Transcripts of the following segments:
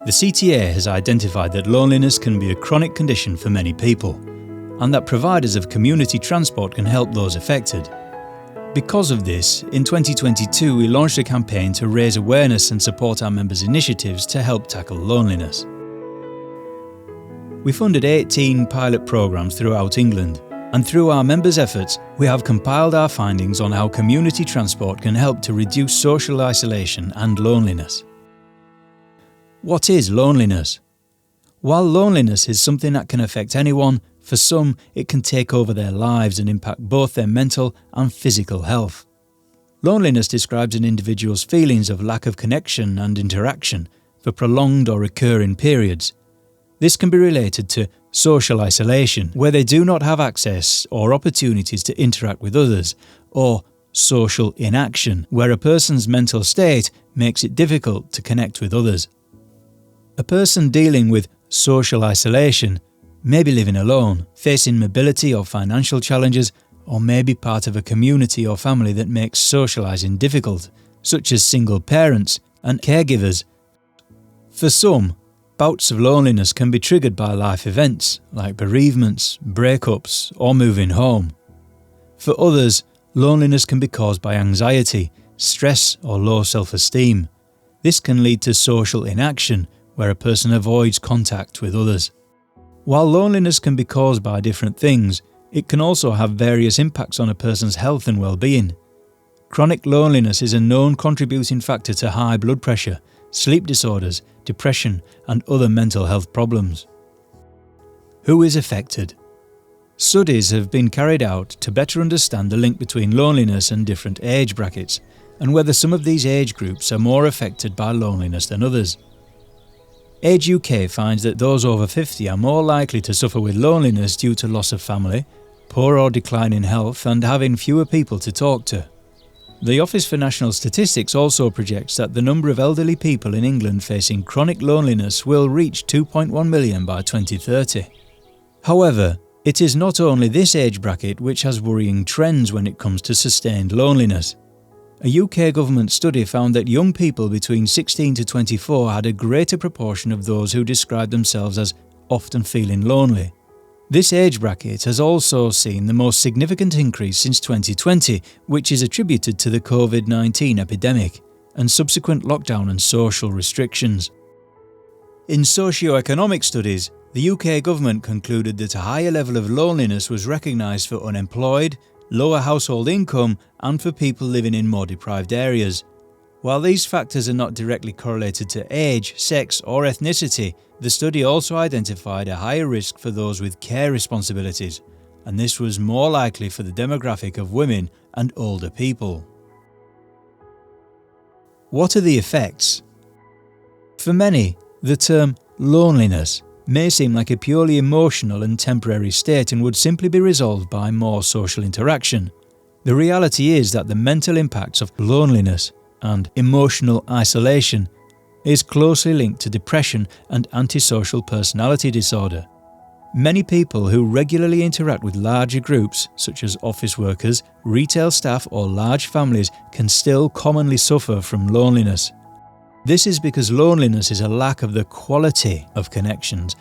The CTA has identified that loneliness can be a chronic condition for many people, and that providers of community transport can help those affected. Because of this, in 2022 we launched a campaign to raise awareness and support our members' initiatives to help tackle loneliness. We funded 18 pilot programs throughout England, and through our members' efforts, we have compiled our findings on how community transport can help to reduce social isolation and loneliness. What is loneliness? While loneliness is something that can affect anyone, for some it can take over their lives and impact both their mental and physical health. Loneliness describes an individual's feelings of lack of connection and interaction for prolonged or recurring periods. This can be related to social isolation, where they do not have access or opportunities to interact with others, or social inaction, where a person's mental state makes it difficult to connect with others. A person dealing with social isolation may be living alone, facing mobility or financial challenges, or may be part of a community or family that makes socialising difficult, such as single parents and caregivers. For some, bouts of loneliness can be triggered by life events like bereavements, breakups, or moving home. For others, loneliness can be caused by anxiety, stress, or low self-esteem. This can lead to social inaction, where a person avoids contact with others. While loneliness can be caused by different things, it can also have various impacts on a person's health and well-being. Chronic loneliness is a known contributing factor to high blood pressure, sleep disorders, depression, and other mental health problems. Who is affected? Studies have been carried out to better understand the link between loneliness and different age brackets, and whether some of these age groups are more affected by loneliness than others. Age UK finds that those over 50 are more likely to suffer with loneliness due to loss of family, poor or declining health, and having fewer people to talk to. The Office for National Statistics also projects that the number of elderly people in England facing chronic loneliness will reach 2.1 million by 2030. However, it is not only this age bracket which has worrying trends when it comes to sustained loneliness. A UK government study found that young people between 16 to 24 had a greater proportion of those who described themselves as often feeling lonely. This age bracket has also seen the most significant increase since 2020, which is attributed to the COVID-19 epidemic and subsequent lockdown and social restrictions. In socio-economic studies, the UK government concluded that a higher level of loneliness was recognised for unemployed, lower household income, and for people living in more deprived areas. While these factors are not directly correlated to age, sex, or ethnicity, the study also identified a higher risk for those with care responsibilities, and this was more likely for the demographic of women and older people. What are the effects? For many, the term loneliness may seem like a purely emotional and temporary state and would simply be resolved by more social interaction. The reality is that the mental impacts of loneliness and emotional isolation is closely linked to depression and antisocial personality disorder. Many people who regularly interact with larger groups, such as office workers, retail staff, or large families, can still commonly suffer from loneliness. This is because loneliness is a lack of the quality of connections,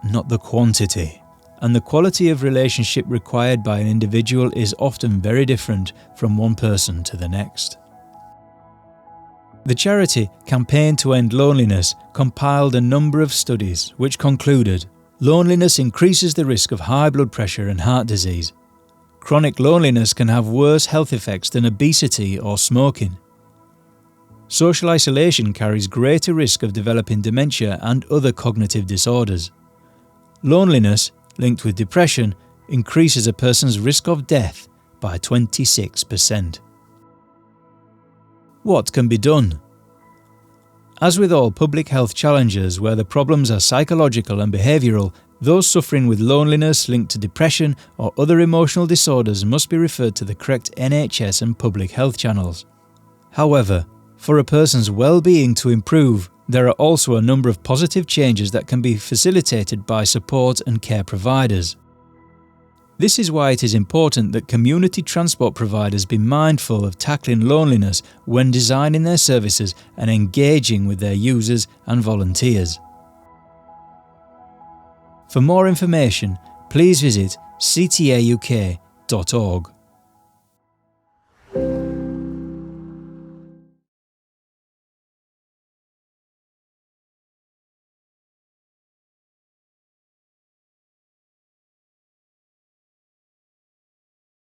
not the quantity. And the quality of relationship required by an individual is often very different from one person to the next. The charity Campaign to End Loneliness compiled a number of studies which concluded loneliness increases the risk of high blood pressure and heart disease. Chronic loneliness can have worse health effects than obesity or smoking. Social isolation carries greater risk of developing dementia and other cognitive disorders. Loneliness, linked with depression, increases a person's risk of death by 26%. What can be done? As with all public health challenges where the problems are psychological and behavioural, those suffering with loneliness linked to depression or other emotional disorders must be referred to the correct NHS and public health channels. However, for a person's well-being to improve, there are also a number of positive changes that can be facilitated by support and care providers. This is why it is important that community transport providers be mindful of tackling loneliness when designing their services and engaging with their users and volunteers. For more information, please visit ctauk.org.